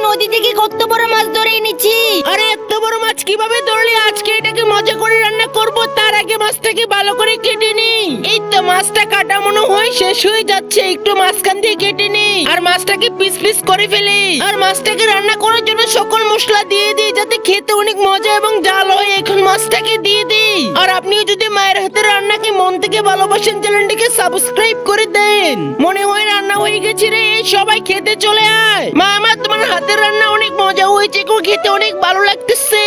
নদী থেকে কত বড় মাছ ধরে এনেছি। আরে এত বড় মাছ কিভাবে ধরলি? আজকে এটাকে মজা করে রান্না করব, তার আগে মাছটাকে ভালো করে কেটে নি। এই তো মাছটা কাটা মনে হয় শেষ হয়ে যাচ্ছে, একটু মাঝখান দিয়ে কেটে নি আর মাছটাকে পিস পিস করে ফেলি। আর মাছটাকে রান্না করার জন্য সকল মশলা দিয়ে দিই যাতে খেতে অনেক মজা এবং জাল হয়। এখন মাছটাকে দিয়ে দিই। আর আপনিও যদি মায়ের হাতের রান্নাকে মন থেকে ভালোবাসেন, চ্যানেলটিকে সাবস্ক্রাইব করে দেন। মনে হয় রান্না হয়ে গেছে রে, সবাই খেতে চলে আয়। মা, আমার তোমার হাতের রান্না অনেক মজা হয়েছে, খেতে অনেক ভালো লাগতেছে।